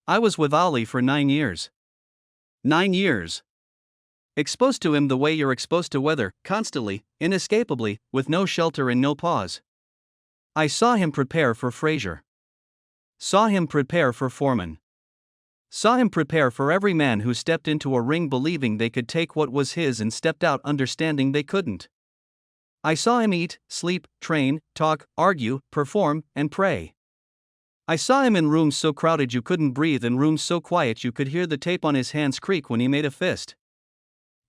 I was with Ali for 9 years. 9 years. Exposed to him the way you're exposed to weather, constantly, inescapably, with no shelter and no pause. I saw him prepare for Fraser. Saw him prepare for Foreman. Saw him prepare for every man who stepped into a ring believing they could take what was his and stepped out understanding they couldn't. I saw him eat, sleep, train, talk, argue, perform, and pray. I saw him in rooms so crowded you couldn't breathe and rooms so quiet you could hear the tape on his hands creak when he made a fist.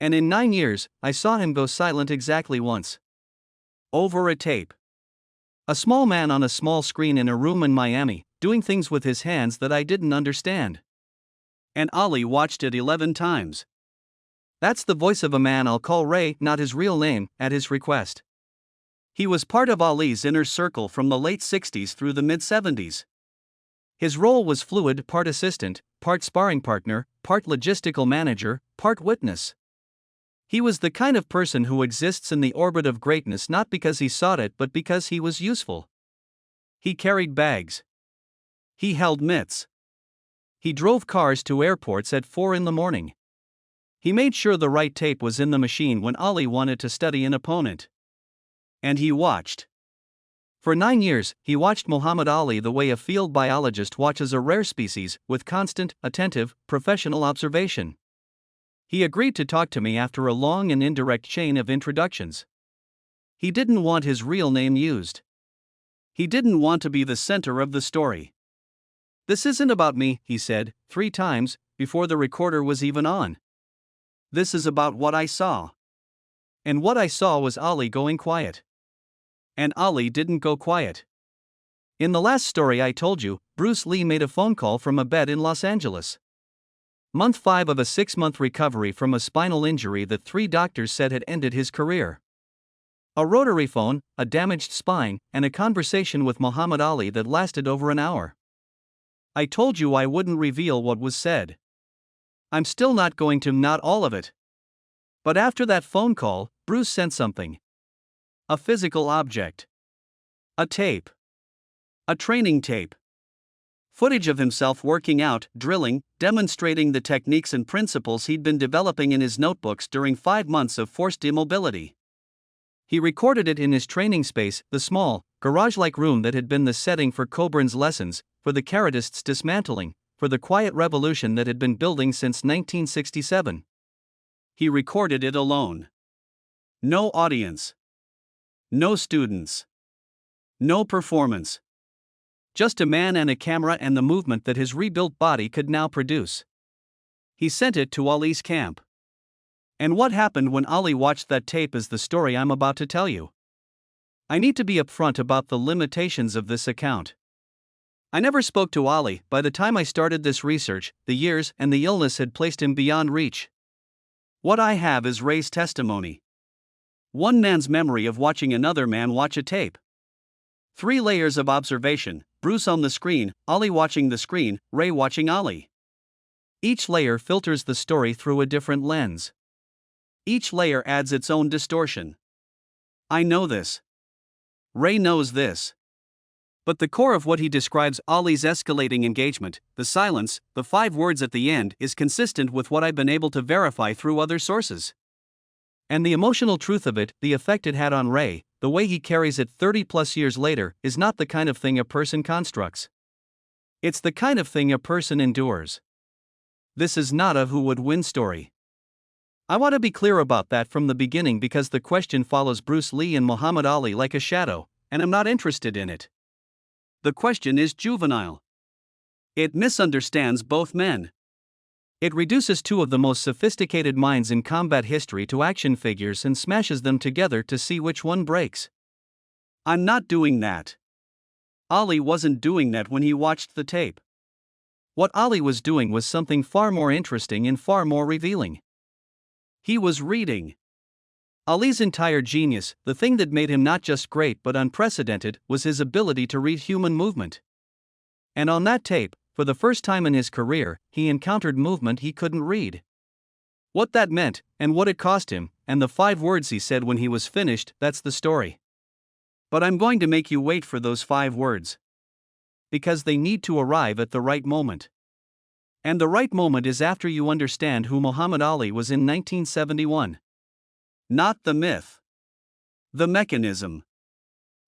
And in 9 years, I saw him go silent exactly once. Over a tape. A small man on a small screen in a room in Miami, doing things with his hands that I didn't understand. And Ali watched it 11 times. That's the voice of a man I'll call Ray, not his real name, at his request. He was part of Ali's inner circle from the late 60s through the mid-70s. His role was fluid, part assistant, part sparring partner, part logistical manager, part witness. He was the kind of person who exists in the orbit of greatness not because he sought it but because he was useful. He carried bags. He held mitts. He drove cars to airports at 4 in the morning. He made sure the right tape was in the machine when Ali wanted to study an opponent. And he watched. For 9 years, he watched Muhammad Ali the way a field biologist watches a rare species, with constant, attentive, professional observation. He agreed to talk to me after a long and indirect chain of introductions. He didn't want his real name used. He didn't want to be the center of the story. "This isn't about me," he said, 3 times, before the recorder was even on. "This is about what I saw." And what I saw was Ali going quiet. And Ali didn't go quiet. In the last story I told you, Bruce Lee made a phone call from a bed in Los Angeles. Month 5 of a 6-month recovery from a spinal injury that 3 doctors said had ended his career. A rotary phone, a damaged spine, and a conversation with Muhammad Ali that lasted over an hour. I told you I wouldn't reveal what was said. I'm still not going to, not all of it. But after that phone call, Bruce sent something. A physical object. A tape. A training tape. Footage of himself working out, drilling, demonstrating the techniques and principles he'd been developing in his notebooks during 5 months of forced immobility. He recorded it in his training space, the small, garage-like room that had been the setting for Coburn's lessons, for the karatist's dismantling, for the quiet revolution that had been building since 1967. He recorded it alone. No audience. No students. No performance. Just a man and a camera and the movement that his rebuilt body could now produce. He sent it to Ali's camp. And what happened when Ali watched that tape is the story I'm about to tell you. I need to be upfront about the limitations of this account. I never spoke to Ali. By the time I started this research, the years and the illness had placed him beyond reach. What I have is Ray's testimony. One man's memory of watching another man watch a tape. 3 layers of observation: Bruce on the screen, Ali watching the screen, Ray watching Ali. Each layer filters the story through a different lens. Each layer adds its own distortion. I know this. Ray knows this. But the core of what he describes, Ali's escalating engagement, the silence, the 5 words at the end, is consistent with what I've been able to verify through other sources. And the emotional truth of it, the effect it had on Ray, the way he carries it 30+ years later, is not the kind of thing a person constructs. It's the kind of thing a person endures. This is not a who would win story. I want to be clear about that from the beginning because the question follows Bruce Lee and Muhammad Ali like a shadow, and I'm not interested in it. The question is juvenile. It misunderstands both men. It reduces 2 of the most sophisticated minds in combat history to action figures and smashes them together to see which one breaks. I'm not doing that. Ali wasn't doing that when he watched the tape. What Ali was doing was something far more interesting and far more revealing. He was reading. Ali's entire genius, the thing that made him not just great but unprecedented, was his ability to read human movement. And on that tape, for the first time in his career, he encountered movement he couldn't read. What that meant, and what it cost him, and the 5 words he said when he was finished, that's the story. But I'm going to make you wait for those 5 words. Because they need to arrive at the right moment. And the right moment is after you understand who Muhammad Ali was in 1971. Not the myth. The mechanism.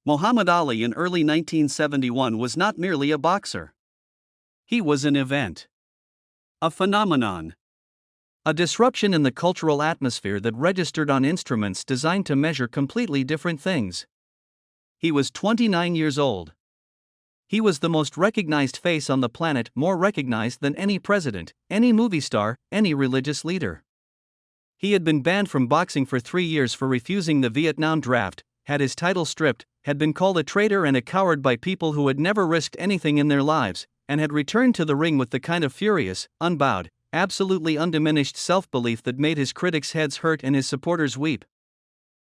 Muhammad Ali in early 1971 was not merely a boxer. He was an event. A phenomenon. A disruption in the cultural atmosphere that registered on instruments designed to measure completely different things. He was 29 years old. He was the most recognized face on the planet, more recognized than any president, any movie star, any religious leader. He had been banned from boxing for 3 years for refusing the Vietnam draft, had his title stripped, had been called a traitor and a coward by people who had never risked anything in their lives, and had returned to the ring with the kind of furious, unbowed, absolutely undiminished self-belief that made his critics' heads hurt and his supporters weep.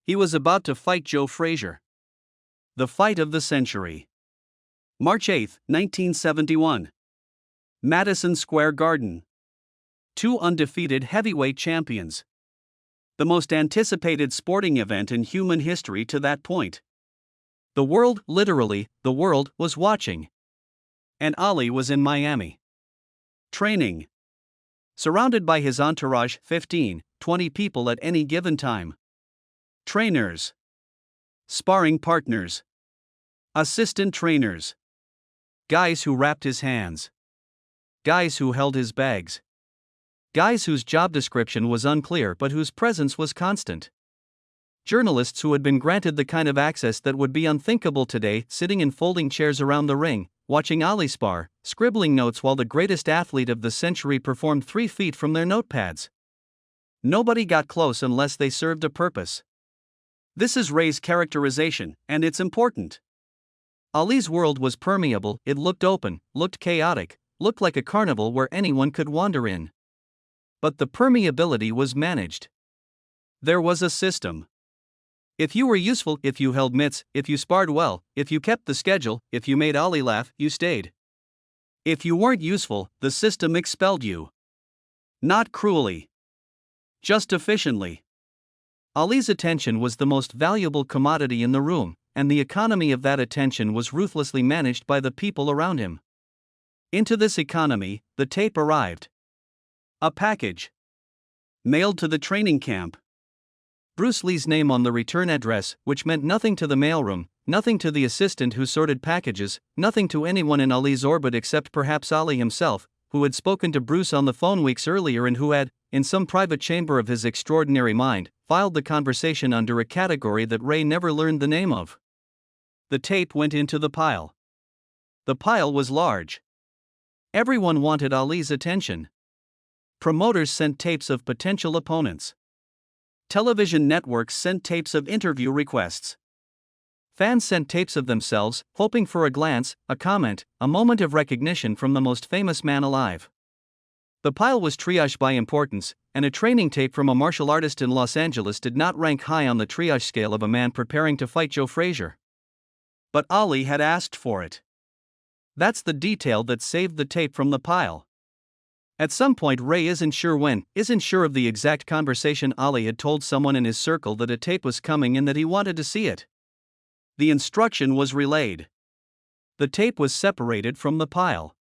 He was about to fight Joe Frazier. The fight of the century. March 8, 1971. Madison Square Garden. Two undefeated heavyweight champions. The most anticipated sporting event in human history to that point. The world, literally, the world, was watching. And Ali was in Miami. Training. Surrounded by his entourage, 15, 20 people at any given time. Trainers. Sparring partners. Assistant trainers. Guys who wrapped his hands. Guys who held his bags. Guys whose job description was unclear but whose presence was constant. Journalists who had been granted the kind of access that would be unthinkable today, sitting in folding chairs around the ring, watching Ali spar, scribbling notes while the greatest athlete of the century performed 3 feet from their notepads. Nobody got close unless they served a purpose. This is Ray's characterization, and it's important. Ali's world was permeable, it looked open, looked chaotic, looked like a carnival where anyone could wander in. But the permeability was managed. There was a system. If you were useful, if you held mitts, if you sparred well, if you kept the schedule, if you made Ali laugh, you stayed. If you weren't useful, the system expelled you. Not cruelly. Just efficiently. Ali's attention was the most valuable commodity in the room, and the economy of that attention was ruthlessly managed by the people around him. Into this economy, the tape arrived. A package. Mailed to the training camp. Bruce Lee's name on the return address, which meant nothing to the mailroom, nothing to the assistant who sorted packages, nothing to anyone in Ali's orbit except perhaps Ali himself, who had spoken to Bruce on the phone weeks earlier and who had, in some private chamber of his extraordinary mind, filed the conversation under a category that Ray never learned the name of. The tape went into the pile. The pile was large. Everyone wanted Ali's attention. Promoters sent tapes of potential opponents. Television networks sent tapes of interview requests. Fans sent tapes of themselves, hoping for a glance, a comment, a moment of recognition from the most famous man alive. The pile was triaged by importance, and a training tape from a martial artist in Los Angeles did not rank high on the triage scale of a man preparing to fight Joe Frazier. But Ali had asked for it. That's the detail that saved the tape from the pile. At some point Ray isn't sure of the exact conversation Ali had told someone in his circle that a tape was coming and that he wanted to see it. The instruction was relayed. The tape was separated from the pile.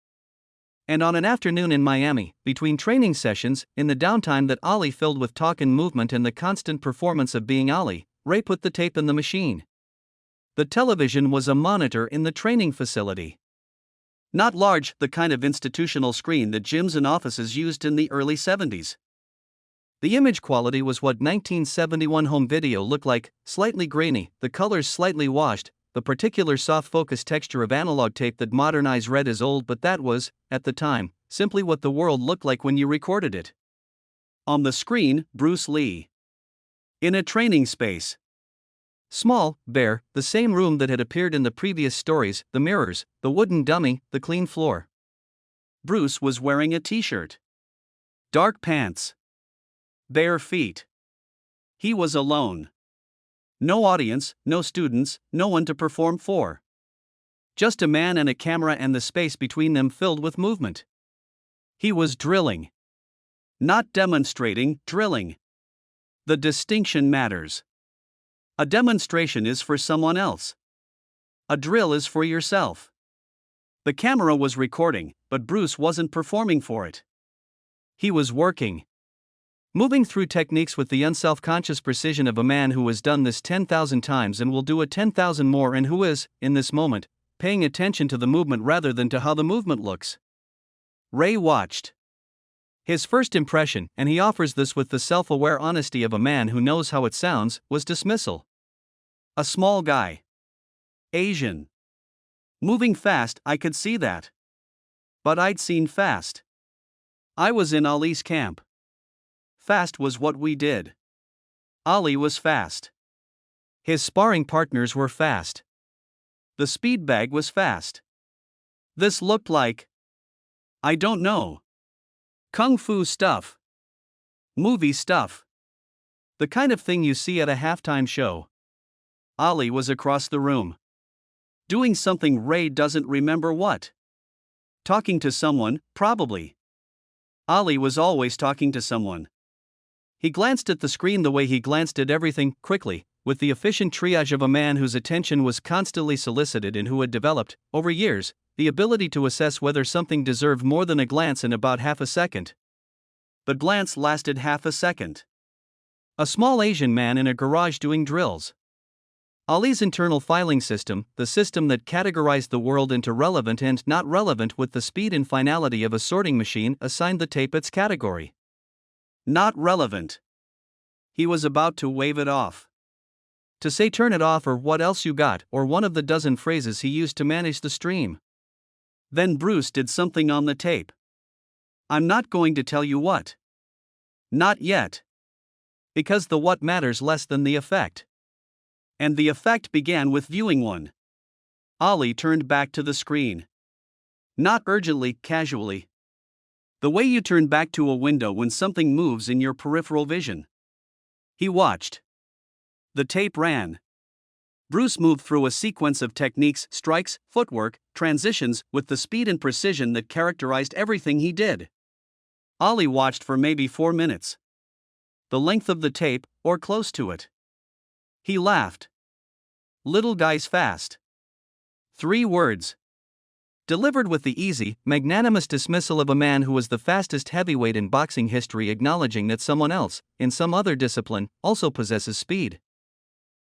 And on an afternoon in Miami, between training sessions, in the downtime that Ali filled with talk and movement and the constant performance of being Ali, Ray put the tape in the machine. The television was a monitor in the training facility. Not large, the kind of institutional screen that gyms and offices used in the early 70s. The image quality was what 1971 home video looked like, slightly grainy, the colors slightly washed, the particular soft focus texture of analog tape that modern eyes read as old, but that was, at the time, simply what the world looked like when you recorded it. On the screen, Bruce Lee. In a training space. Small, bare, the same room that had appeared in the previous stories, the mirrors, the wooden dummy, the clean floor. Bruce was wearing a t-shirt. Dark pants. Bare feet. He was alone. No audience, no students, no one to perform for. Just a man and a camera and the space between them filled with movement. He was drilling. Not demonstrating, drilling. The distinction matters. A demonstration is for someone else. A drill is for yourself. The camera was recording, but Bruce wasn't performing for it. He was working. Moving through techniques with the unself-conscious precision of a man who has done this 10,000 times and will do it 10,000 more, and who is, in this moment, paying attention to the movement rather than to how the movement looks. Ray watched. His first impression, and he offers this with the self-aware honesty of a man who knows how it sounds, was dismissal. A small guy. Asian. Moving fast, I could see that. But I'd seen fast. I was in Ali's camp. Fast was what we did. Ali was fast. His sparring partners were fast. The speed bag was fast. This looked like, I don't know, kung fu stuff. Movie stuff. The kind of thing you see at a halftime show. Ali was across the room. Doing something Ray doesn't remember what. Talking to someone, probably. Ali was always talking to someone. He glanced at the screen the way he glanced at everything, quickly, with the efficient triage of a man whose attention was constantly solicited and who had developed, over years, the ability to assess whether something deserved more than a glance in about half a second. The glance lasted half a second. A small Asian man in a garage doing drills. Ali's internal filing system, the system that categorized the world into relevant and not relevant with the speed and finality of a sorting machine, assigned the tape its category. Not relevant. He was about to wave it off. To say turn it off or what else you got, or one of the dozen phrases he used to manage the stream. Then Bruce did something on the tape. I'm not going to tell you what. Not yet. Because the what matters less than the effect. And the effect began with viewing one. Ali turned back to the screen. Not urgently, casually. The way you turn back to a window when something moves in your peripheral vision. He watched. The tape ran. Bruce moved through a sequence of techniques, strikes, footwork, transitions, with the speed and precision that characterized everything he did. Ali watched for maybe 4 minutes. The length of the tape, or close to it. He laughed. Little guy's fast. 3 words. Delivered with the easy, magnanimous dismissal of a man who was the fastest heavyweight in boxing history, acknowledging that someone else, in some other discipline, also possesses speed.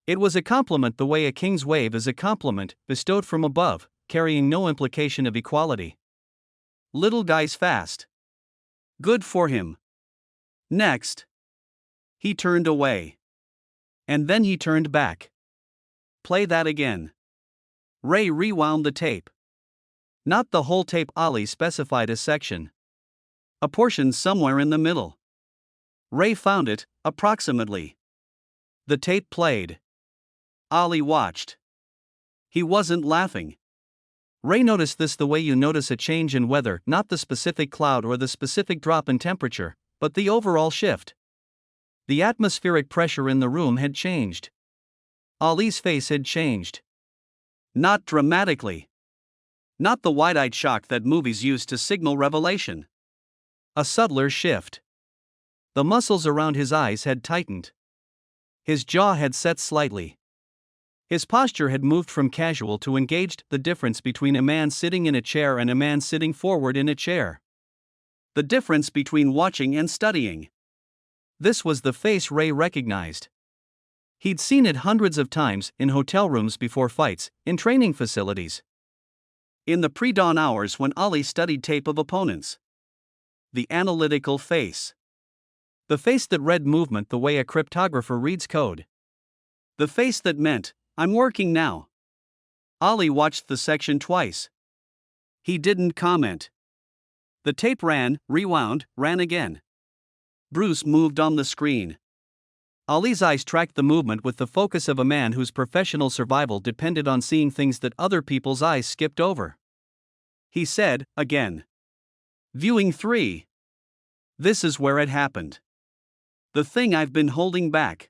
It was a compliment the way a king's wave is a compliment, bestowed from above, carrying no implication of equality. Little guy's fast. Good for him. Next. He turned away. And then he turned back. Play that again. Ray rewound the tape. Not the whole tape. Ali specified a section. A portion somewhere in the middle. Ray found it, approximately. The tape played. Ali watched. He wasn't laughing. Ray noticed this the way you notice a change in weather, not the specific cloud or the specific drop in temperature, but the overall shift. The atmospheric pressure in the room had changed. Ali's face had changed. Not dramatically. Not the wide-eyed shock that movies use to signal revelation. A subtler shift. The muscles around his eyes had tightened. His jaw had set slightly. His posture had moved from casual to engaged, the difference between a man sitting in a chair and a man sitting forward in a chair. The difference between watching and studying. This was the face Ray recognized. He'd seen it hundreds of times, in hotel rooms before fights, in training facilities. In the pre-dawn hours when Ali studied tape of opponents. The analytical face. The face that read movement the way a cryptographer reads code. The face that meant, I'm working now. Ali watched the section twice. He didn't comment. The tape ran, rewound, ran again. Bruce moved on the screen. Ali's eyes tracked the movement with the focus of a man whose professional survival depended on seeing things that other people's eyes skipped over. He said, again. Viewing 3. This is where it happened. The thing I've been holding back.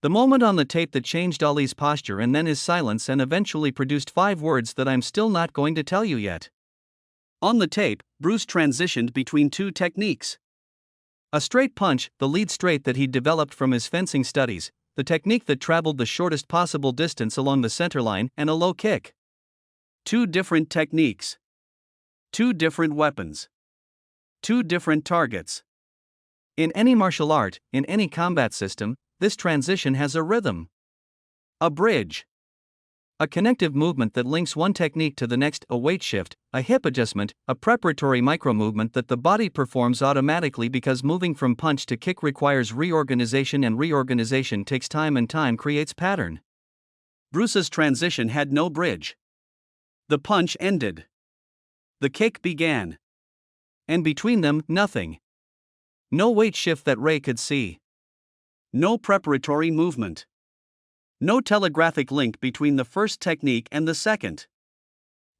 The moment on the tape that changed Ali's posture and then his silence and eventually produced 5 words that I'm still not going to tell you yet. On the tape, Bruce transitioned between 2 techniques. A straight punch, the lead straight that he'd developed from his fencing studies, the technique that traveled the shortest possible distance along the center line, and a low kick. 2 different techniques. 2 different weapons. Two different targets. In any martial art, in any combat system, this transition has a rhythm. A bridge. A connective movement that links one technique to the next, a weight shift, a hip adjustment, a preparatory micro-movement that the body performs automatically because moving from punch to kick requires reorganization, and reorganization takes time, and time creates pattern. Bruce's transition had no bridge. The punch ended. The kick began. And between them, nothing. No weight shift that Ray could see. No preparatory movement. No telegraphic link between the first technique and the second.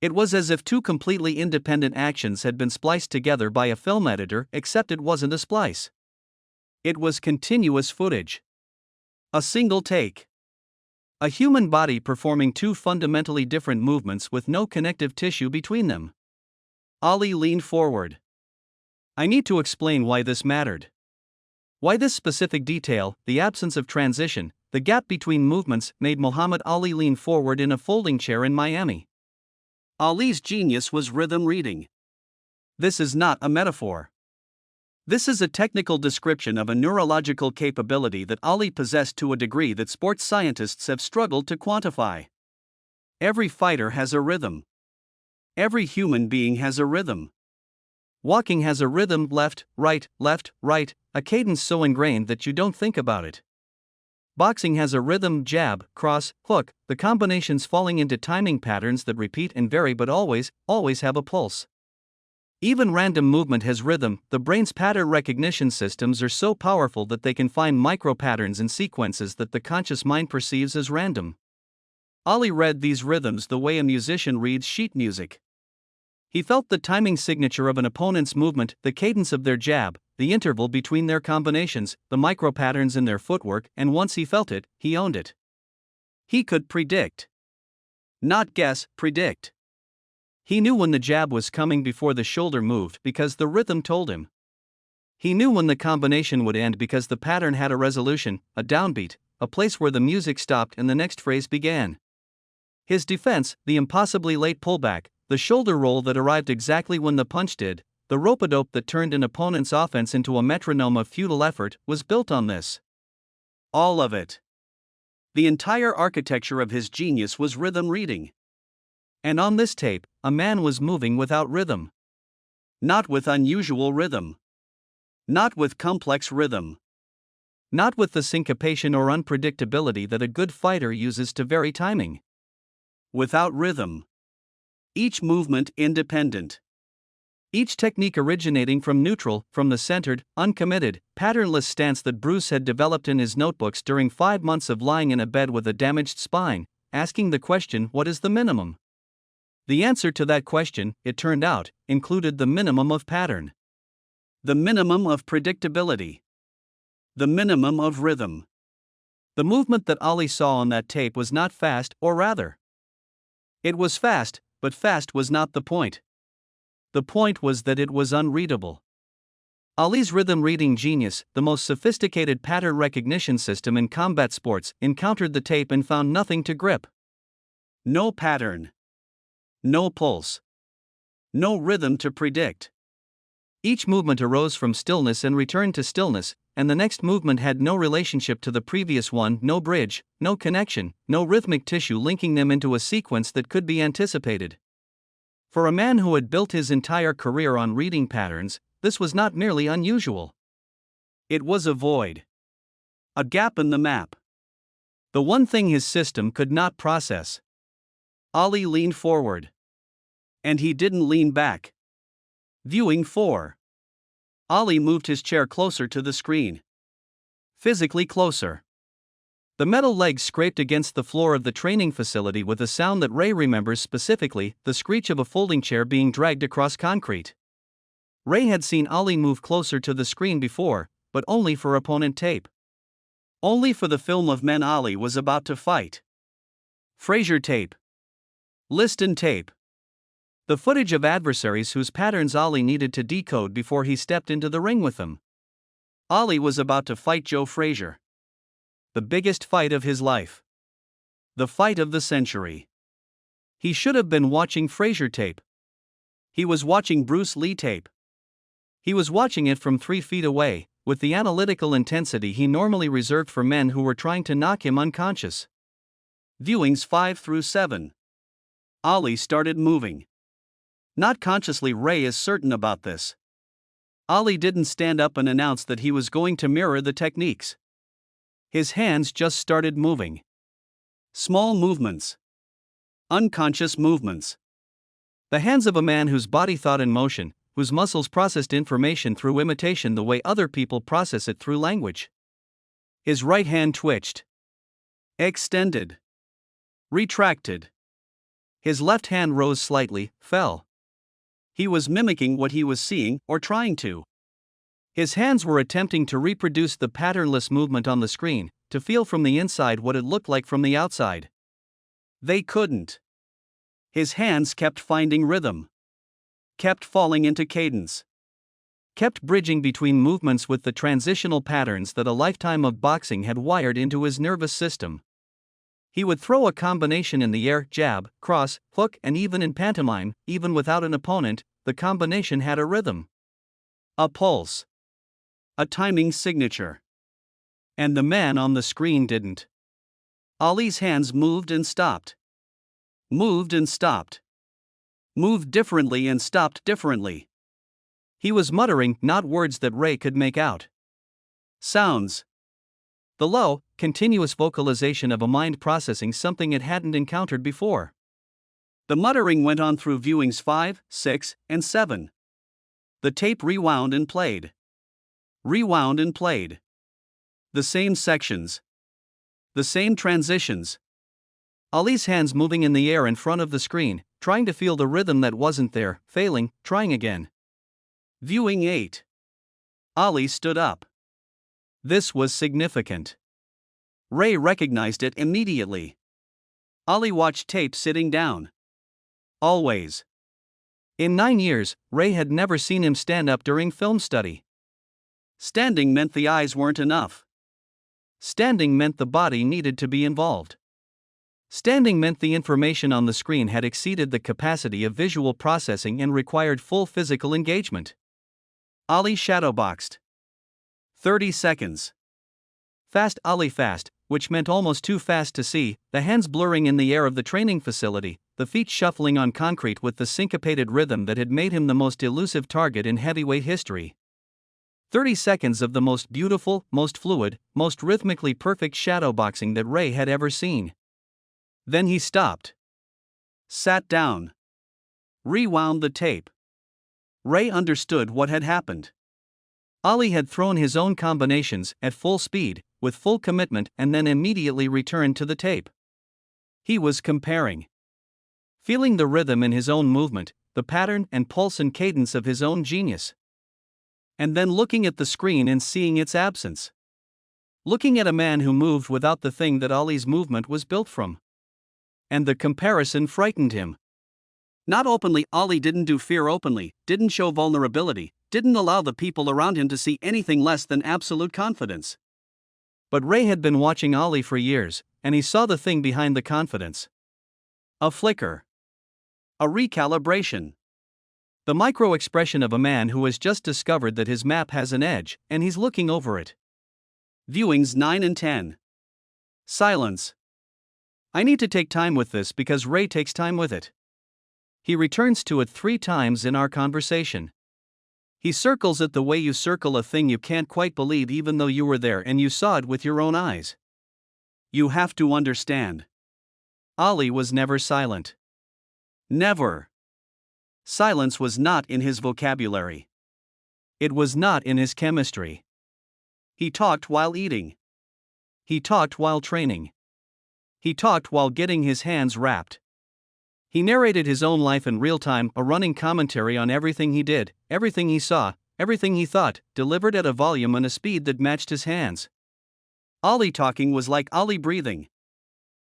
It was as if two completely independent actions had been spliced together by a film editor, except it wasn't a splice. It was continuous footage. A single take. A human body performing two fundamentally different movements with no connective tissue between them. Ali leaned forward. I need to explain why this mattered. Why this specific detail, the absence of transition, the gap between movements, made Muhammad Ali lean forward in a folding chair in Miami. Ali's genius was rhythm reading. This is not a metaphor. This is a technical description of a neurological capability that Ali possessed to a degree that sports scientists have struggled to quantify. Every fighter has a rhythm. Every human being has a rhythm. Walking has a rhythm, left, right, a cadence so ingrained that you don't think about it. Boxing has a rhythm, jab, cross, hook, the combinations falling into timing patterns that repeat and vary but always have a pulse. Even random movement has rhythm. The brain's pattern recognition systems are so powerful that they can find micro-patterns in sequences that the conscious mind perceives as random. Ali read these rhythms the way a musician reads sheet music. He felt the timing signature of an opponent's movement, the cadence of their jab, the interval between their combinations, the micro-patterns in their footwork, and once he felt it, he owned it. He could predict. Not guess, predict. He knew when the jab was coming before the shoulder moved because the rhythm told him. He knew when the combination would end because the pattern had a resolution, a downbeat, a place where the music stopped and the next phrase began. His defense, the impossibly late pullback, the shoulder roll that arrived exactly when the punch did, the rope-a-dope that turned an opponent's offense into a metronome of futile effort, was built on this. All of it. The entire architecture of his genius was rhythm reading. And on this tape, a man was moving without rhythm. Not with unusual rhythm. Not with complex rhythm. Not with the syncopation or unpredictability that a good fighter uses to vary timing. Without rhythm. Each movement independent. Each technique originating from neutral, from the centered, uncommitted, patternless stance that Bruce had developed in his notebooks during 5 months of lying in a bed with a damaged spine, asking the question, what is the minimum? The answer to that question, it turned out, included the minimum of pattern. The minimum of predictability. The minimum of rhythm. The movement that Ali saw on that tape was not fast, or rather. It was fast, but fast was not the point. The point was that it was unreadable. Ali's rhythm-reading genius, the most sophisticated pattern recognition system in combat sports, encountered the tape and found nothing to grip. No pattern. No pulse. No rhythm to predict. Each movement arose from stillness and returned to stillness, and the next movement had no relationship to the previous one, no bridge, no connection, no rhythmic tissue linking them into a sequence that could be anticipated. For a man who had built his entire career on reading patterns, this was not merely unusual. It was a void. A gap in the map. The one thing his system could not process. Ali leaned forward. And he didn't lean back. Viewing 4. Ali moved his chair closer to the screen. Physically closer. The metal legs scraped against the floor of the training facility with a sound that Ray remembers specifically, the screech of a folding chair being dragged across concrete. Ray had seen Ali move closer to the screen before, but only for opponent tape. Only for the film of men Ali was about to fight. Frazier tape. Liston tape. The footage of adversaries whose patterns Ali needed to decode before he stepped into the ring with them. Ali was about to fight Joe Frazier. The biggest fight of his life. The fight of the century. He should have been watching Frazier tape. He was watching Bruce Lee tape. He was watching it from 3 feet away, with the analytical intensity he normally reserved for men who were trying to knock him unconscious. Viewings 5 through 7. Ollie started moving. Not consciously, Ray is certain about this. Ollie didn't stand up and announce that he was going to mirror the techniques. His hands just started moving. Small movements. Unconscious movements. The hands of a man whose body thought in motion, whose muscles processed information through imitation the way other people process it through language. His right hand twitched. Extended. Retracted. His left hand rose slightly, fell. He was mimicking what he was seeing, or trying to. His hands were attempting to reproduce the patternless movement on the screen, to feel from the inside what it looked like from the outside. They couldn't. His hands kept finding rhythm. Kept falling into cadence. Kept bridging between movements with the transitional patterns that a lifetime of boxing had wired into his nervous system. He would throw a combination in the air, jab, cross, hook, and even in pantomime, even without an opponent, the combination had a rhythm. A pulse. A timing signature. And the man on the screen didn't. Ollie's hands moved and stopped. Moved and stopped. Moved differently and stopped differently. He was muttering, not words that Ray could make out. Sounds. The low, continuous vocalization of a mind processing something it hadn't encountered before. The muttering went on through viewings 5, 6, and 7. The tape rewound and played. Rewound and played. The same sections. The same transitions. Ollie's hands moving in the air in front of the screen, trying to feel the rhythm that wasn't there, failing, trying again. Viewing 8. Ollie stood up. This was significant. Ray recognized it immediately. Ollie watched tape sitting down. Always. In 9 years, Ray had never seen him stand up during film study. Standing meant the eyes weren't enough. Standing meant the body needed to be involved. Standing meant the information on the screen had exceeded the capacity of visual processing and required full physical engagement. Ollie shadowboxed. 30 seconds. Fast Ollie fast, which meant almost too fast to see, the hands blurring in the air of the training facility, the feet shuffling on concrete with the syncopated rhythm that had made him the most elusive target in heavyweight history. 30 seconds of the most beautiful, most fluid, most rhythmically perfect shadowboxing that Ray had ever seen. Then he stopped. Sat down. Rewound the tape. Ray understood what had happened. Ollie had thrown his own combinations at full speed, with full commitment, and then immediately returned to the tape. He was comparing. Feeling the rhythm in his own movement, the pattern and pulse and cadence of his own genius. And then looking at the screen and seeing its absence. Looking at a man who moved without the thing that Ollie's movement was built from. And the comparison frightened him. Not openly, Ollie didn't do fear openly, didn't show vulnerability, didn't allow the people around him to see anything less than absolute confidence. But Ray had been watching Ollie for years, and he saw the thing behind the confidence. A flicker. A recalibration. The micro-expression of a man who has just discovered that his map has an edge, and he's looking over it. Viewings 9 and 10. Silence. I need to take time with this because Ray takes time with it. He returns to it 3 times in our conversation. He circles it the way you circle a thing you can't quite believe even though you were there and you saw it with your own eyes. You have to understand. Ollie was never silent. Never. Silence was not in his vocabulary. It was not in his chemistry. He talked while eating. He talked while training. He talked while getting his hands wrapped. He narrated his own life in real time, a running commentary on everything he did, everything he saw, everything he thought, delivered at a volume and a speed that matched his hands. Ollie talking was like Ollie breathing.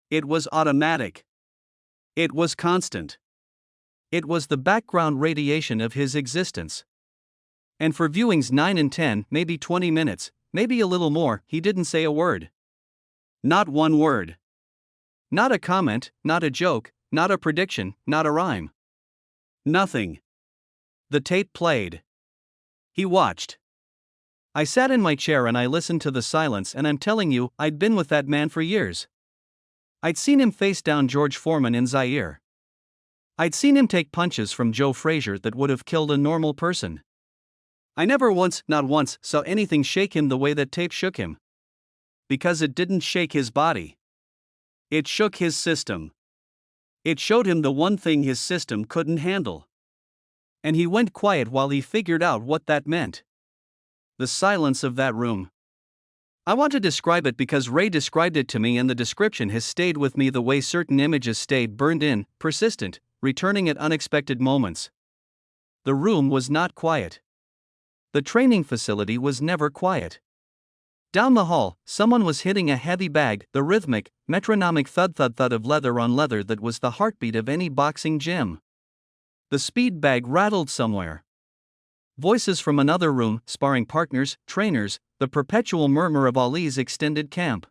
It was automatic. It was constant. It was the background radiation of his existence. And for viewings 9 and 10, maybe 20 minutes, maybe a little more, he didn't say a word. Not one word. Not a comment, not a joke, not a prediction, not a rhyme. Nothing. The tape played. He watched. I sat in my chair and I listened to the silence, and I'm telling you, I'd been with that man for years. I'd seen him face down George Foreman in Zaire. I'd seen him take punches from Joe Frazier that would have killed a normal person. I never once, not once, saw anything shake him the way that tape shook him. Because it didn't shake his body. It shook his system. It showed him the one thing his system couldn't handle. And he went quiet while he figured out what that meant. The silence of that room. I want to describe it because Ray described it to me, and the description has stayed with me the way certain images stay burned in, persistent, returning at unexpected moments. The room was not quiet. The training facility was never quiet. Down the hall, someone was hitting a heavy bag, the rhythmic, metronomic thud-thud-thud of leather on leather that was the heartbeat of any boxing gym. The speed bag rattled somewhere. Voices from another room, sparring partners, trainers, the perpetual murmur of Ali's extended camp.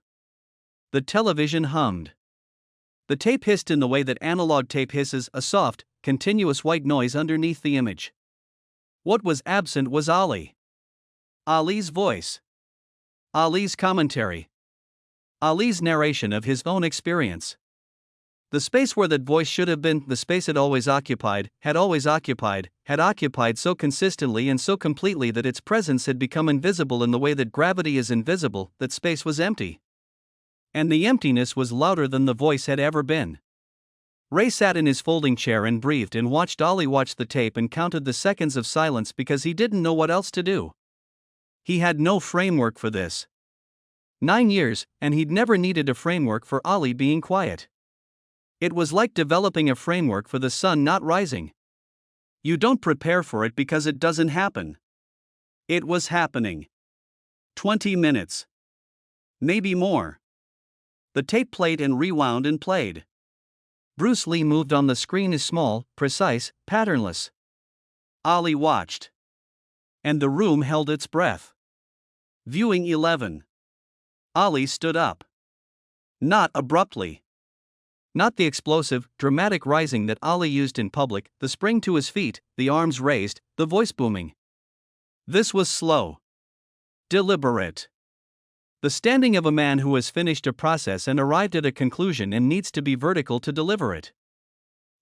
The television hummed. The tape hissed in the way that analog tape hisses, a soft, continuous white noise underneath the image. What was absent was Ali. Ali's voice. Ali's commentary. Ali's narration of his own experience. The space where that voice should have been, the space it always occupied, had occupied so consistently and so completely that its presence had become invisible in the way that gravity is invisible, that space was empty. And the emptiness was louder than the voice had ever been. Ray sat in his folding chair and breathed and watched Ali watch the tape and counted the seconds of silence because he didn't know what else to do. He had no framework for this. 9 years, and he'd never needed a framework for Ali being quiet. It was like developing a framework for the sun not rising. You don't prepare for it because it doesn't happen. It was happening. 20 minutes. Maybe more. The tape played and rewound and played. Bruce Lee moved on the screen is small, precise, patternless. Ali watched. And the room held its breath. Viewing 11. Ali stood up. Not abruptly. Not the explosive, dramatic rising that Ali used in public, the spring to his feet, the arms raised, the voice booming. This was slow. Deliberate. The standing of a man who has finished a process and arrived at a conclusion and needs to be vertical to deliver it.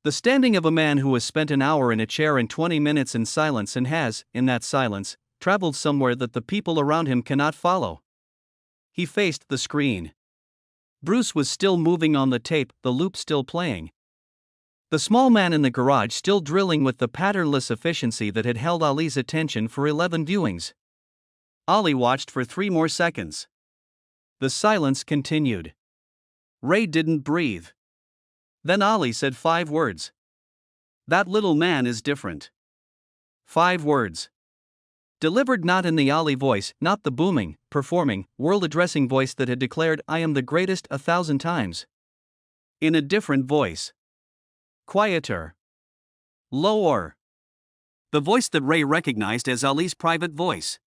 The standing of a man who has spent an hour in a chair and 20 minutes in silence and has, in that silence, traveled somewhere that the people around him cannot follow. He faced the screen. Bruce was still moving on the tape, the loop still playing. The small man in the garage still drilling with the patternless efficiency that had held Ali's attention for 11 viewings. Ali watched for 3 more seconds. The silence continued. Ray didn't breathe. Then Ali said 5 words. That little man is different. 5 words. Delivered not in the Ali voice, not the booming, performing, world-addressing voice that had declared, "I am the greatest" 1,000 times. In a different voice. Quieter. Lower. The voice that Ray recognized as Ali's private voice.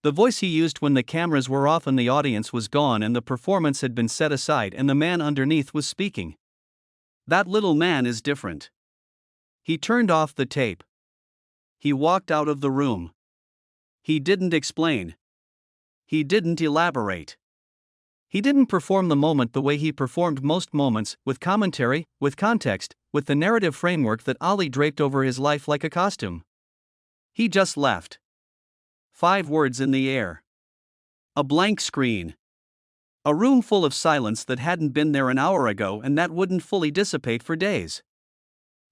The voice he used when the cameras were off and the audience was gone and the performance had been set aside and the man underneath was speaking. That little man is different. He turned off the tape. He walked out of the room. He didn't explain. He didn't elaborate. He didn't perform the moment the way he performed most moments, with commentary, with context, with the narrative framework that Ali draped over his life like a costume. He just left. 5 words in the air. A blank screen. A room full of silence that hadn't been there an hour ago and that wouldn't fully dissipate for days.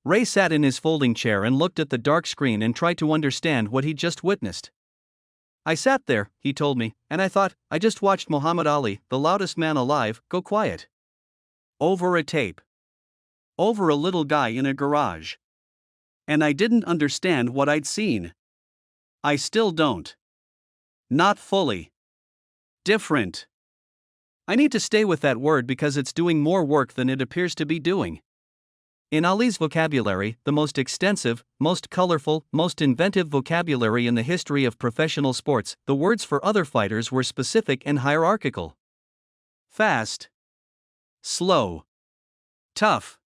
Ray sat in his folding chair and looked at the dark screen and tried to understand what he'd just witnessed. I sat there, he told me, and I thought, I just watched Muhammad Ali, the loudest man alive, go quiet. Over a tape. Over a little guy in a garage. And I didn't understand what I'd seen. I still don't. Not fully. Different. I need to stay with that word because it's doing more work than it appears to be doing. In Ali's vocabulary, the most extensive, most colorful, most inventive vocabulary in the history of professional sports, the words for other fighters were specific and hierarchical. Fast. Slow. Tough.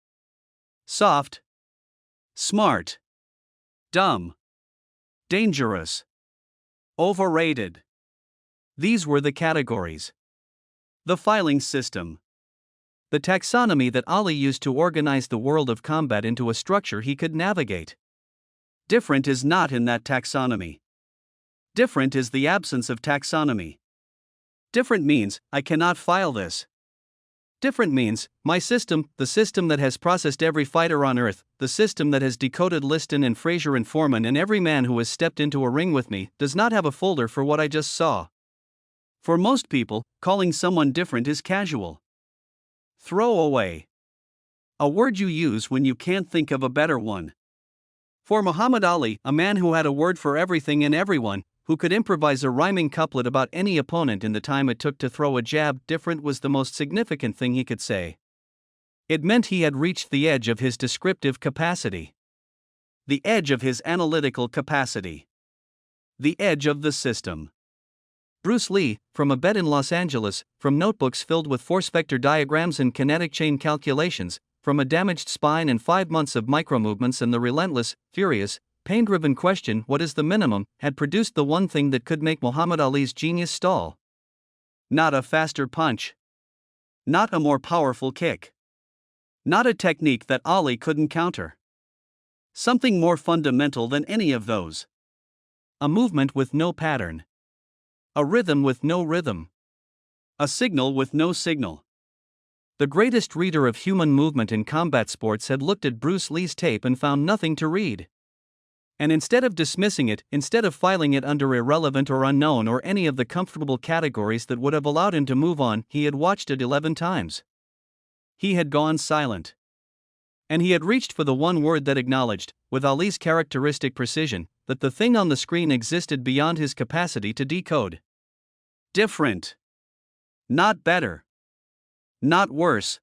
Soft. Smart. Dumb. Dangerous. Overrated. These were the categories. The filing system. The taxonomy that Ali used to organize the world of combat into a structure he could navigate. Different is not in that taxonomy. Different is the absence of taxonomy. Different means, I cannot file this. Different means, my system, the system that has processed every fighter on earth, the system that has decoded Liston and Fraser and Foreman and every man who has stepped into a ring with me, does not have a folder for what I just saw. For most people, calling someone different is casual. Throw away. A word you use when you can't think of a better one. For Muhammad Ali, a man who had a word for everything and everyone, who could improvise a rhyming couplet about any opponent in the time it took to throw a jab, different was the most significant thing he could say. It meant he had reached the edge of his descriptive capacity. The edge of his analytical capacity. The edge of the system. Bruce Lee, from a bed in Los Angeles, from notebooks filled with force vector diagrams and kinetic chain calculations, from a damaged spine and 5 months of micromovements and the relentless, furious, pain-driven question, what is the minimum, had produced the one thing that could make Muhammad Ali's genius stall. Not a faster punch. Not a more powerful kick. Not a technique that Ali couldn't counter. Something more fundamental than any of those. A movement with no pattern. A rhythm with no rhythm. A signal with no signal. The greatest reader of human movement in combat sports had looked at Bruce Lee's tape and found nothing to read. And instead of dismissing it, instead of filing it under irrelevant or unknown or any of the comfortable categories that would have allowed him to move on, he had watched it 11 times. He had gone silent. And he had reached for the one word that acknowledged, with Ali's characteristic precision, that the thing on the screen existed beyond his capacity to decode. Different. Not better. Not worse.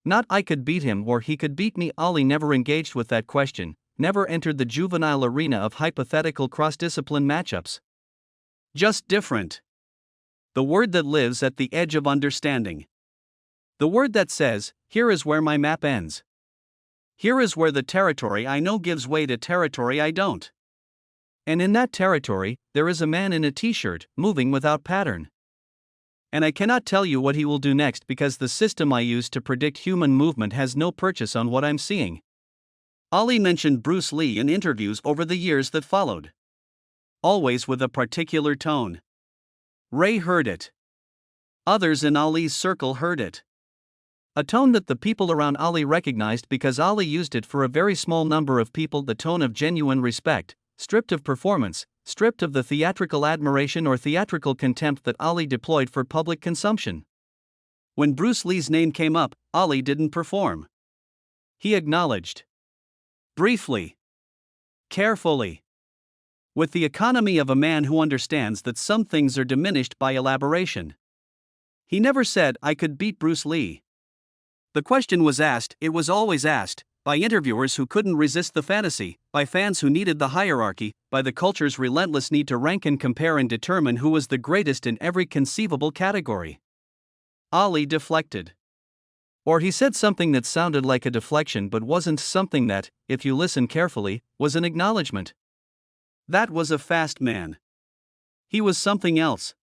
Not I could beat him or he could beat me. Ali never engaged with that question, never entered the juvenile arena of hypothetical cross-discipline matchups. Just different. The word that lives at the edge of understanding. The word that says, here is where my map ends. Here is where the territory I know gives way to territory I don't. And in that territory, there is a man in a t-shirt, moving without pattern. And I cannot tell you what he will do next because the system I use to predict human movement has no purchase on what I'm seeing. Ali mentioned Bruce Lee in interviews over the years that followed. Always with a particular tone. Ray heard it. Others in Ali's circle heard it. A tone that the people around Ali recognized because Ali used it for a very small number of people, the tone of genuine respect, stripped of performance, stripped of the theatrical admiration or theatrical contempt that Ali deployed for public consumption. When Bruce Lee's name came up, Ali didn't perform. He acknowledged. Briefly. Carefully. With the economy of a man who understands that some things are diminished by elaboration. He never said, I could beat Bruce Lee. The question was asked, it was always asked, by interviewers who couldn't resist the fantasy, by fans who needed the hierarchy, by the culture's relentless need to rank and compare and determine who was the greatest in every conceivable category. Ali deflected. Or he said something that sounded like a deflection but wasn't, something that, if you listen carefully, was an acknowledgement. That was a fast man. He was something else.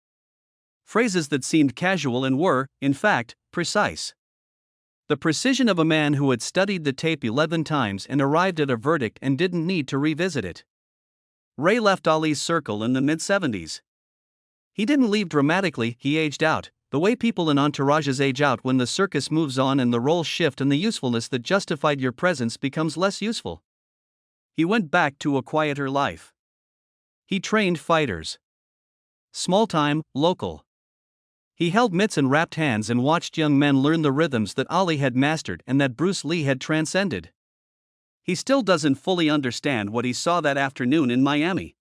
Phrases that seemed casual and were, in fact, precise. The precision of a man who had studied the tape 11 times and arrived at a verdict and didn't need to revisit it. Ray left Ali's circle in the mid-70s. He didn't leave dramatically, he aged out, the way people in entourages age out when the circus moves on and the roles shift and the usefulness that justified your presence becomes less useful. He went back to a quieter life. He trained fighters. Small-time, local. He held mitts and wrapped hands and watched young men learn the rhythms that Ali had mastered and that Bruce Lee had transcended. He still doesn't fully understand what he saw that afternoon in Miami.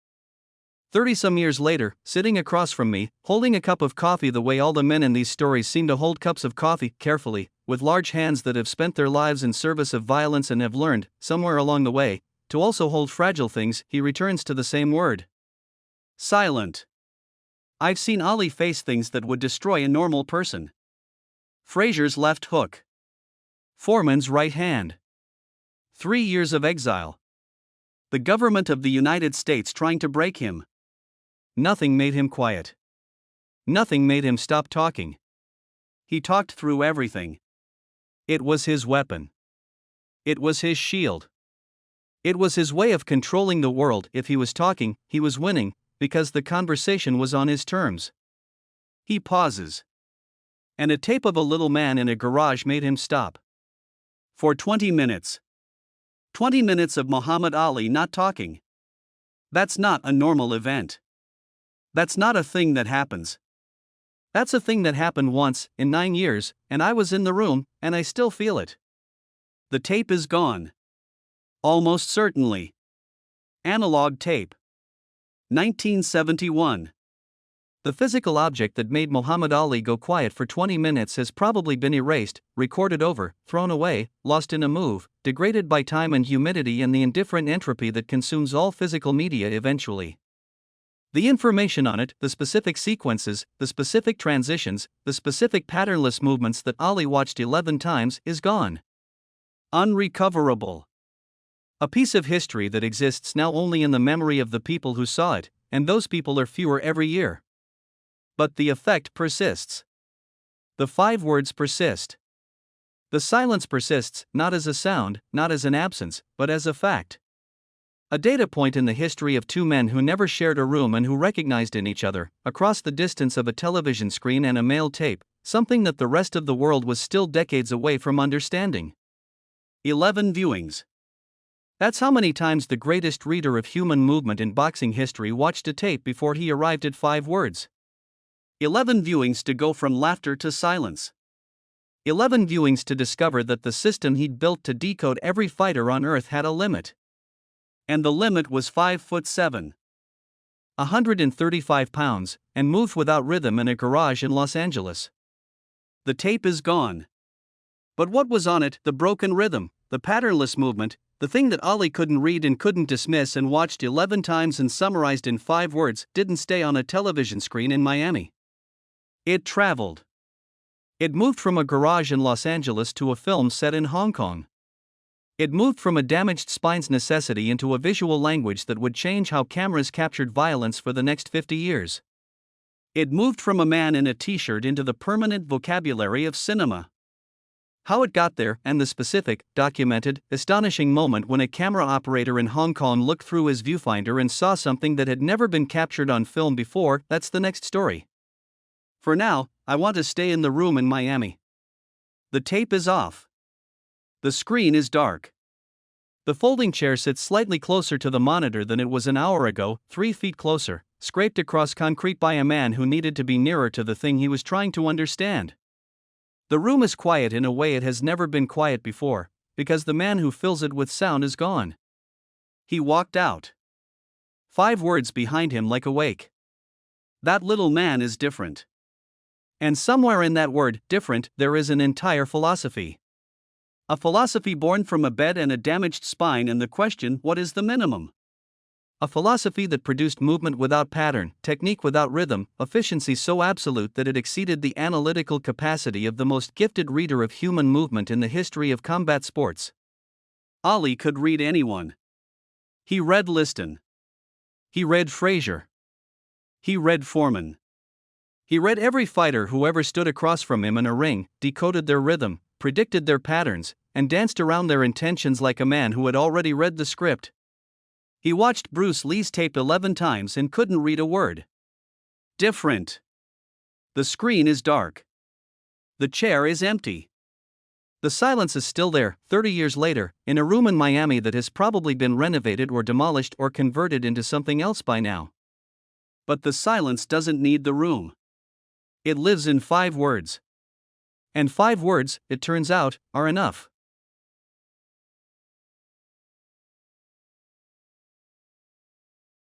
30-some years later, sitting across from me, holding a cup of coffee the way all the men in these stories seem to hold cups of coffee, carefully, with large hands that have spent their lives in service of violence and have learned, somewhere along the way, to also hold fragile things, he returns to the same word. Silent. I've seen Ali face things that would destroy a normal person. Fraser's left hook. Foreman's right hand. 3 years of exile. The government of the United States trying to break him. Nothing made him quiet. Nothing made him stop talking. He talked through everything. It was his weapon. It was his shield. It was his way of controlling the world. If he was talking, he was winning, because the conversation was on his terms. He pauses. And a tape of a little man in a garage made him stop. For 20 minutes. 20 minutes of Muhammad Ali not talking. That's not a normal event. That's not a thing that happens. That's a thing that happened once, in 9 years, and I was in the room, and I still feel it. The tape is gone. Almost certainly. Analog tape. 1971. The physical object that made Muhammad Ali go quiet for 20 minutes has probably been erased, recorded over, thrown away, lost in a move, degraded by time and humidity and the indifferent entropy that consumes all physical media eventually. The information on it, the specific sequences, the specific transitions, the specific patternless movements that Ali watched 11 times, is gone. Unrecoverable. A piece of history that exists now only in the memory of the people who saw it, and those people are fewer every year. But the effect persists. The 5 words persist. The silence persists, not as a sound, not as an absence, but as a fact. A data point in the history of 2 men who never shared a room and who recognized in each other, across the distance of a television screen and a mail tape, something that the rest of the world was still decades away from understanding. 11 viewings. That's how many times the greatest reader of human movement in boxing history watched a tape before he arrived at 5 words. 11 viewings to go from laughter to silence. 11 viewings to discover that the system he'd built to decode every fighter on earth had a limit. And the limit was 5'7", 135 pounds, and moved without rhythm in a garage in Los Angeles. The tape is gone. But what was on it? The broken rhythm, the patternless movement, the thing that Ali couldn't read and couldn't dismiss and watched 11 times and summarized in 5 words, didn't stay on a television screen in Miami. It traveled. It moved from a garage in Los Angeles to a film set in Hong Kong. It moved from a damaged spine's necessity into a visual language that would change how cameras captured violence for the next 50 years. It moved from a man in a t-shirt into the permanent vocabulary of cinema. How it got there, and the specific, documented, astonishing moment when a camera operator in Hong Kong looked through his viewfinder and saw something that had never been captured on film before, that's the next story. For now, I want to stay in the room in Miami. The tape is off. The screen is dark. The folding chair sits slightly closer to the monitor than it was an hour ago, 3 feet closer, scraped across concrete by a man who needed to be nearer to the thing he was trying to understand. The room is quiet in a way it has never been quiet before, because the man who fills it with sound is gone. He walked out. 5 words behind him like a wake. That little man is different. And somewhere in that word, different, there is an entire philosophy. A philosophy born from a bed and a damaged spine and the question, what is the minimum? A philosophy that produced movement without pattern, technique without rhythm, efficiency so absolute that it exceeded the analytical capacity of the most gifted reader of human movement in the history of combat sports. Ali could read anyone. He read Liston. He read Frazier. He read Foreman. He read every fighter who ever stood across from him in a ring, decoded their rhythm, predicted their patterns, and danced around their intentions like a man who had already read the script. He watched Bruce Lee's tape 11 times and couldn't read a word. Different. The screen is dark. The chair is empty. The silence is still there, 30 years later, in a room in Miami that has probably been renovated or demolished or converted into something else by now. But the silence doesn't need the room. It lives in 5 words. And 5 words, it turns out, are enough.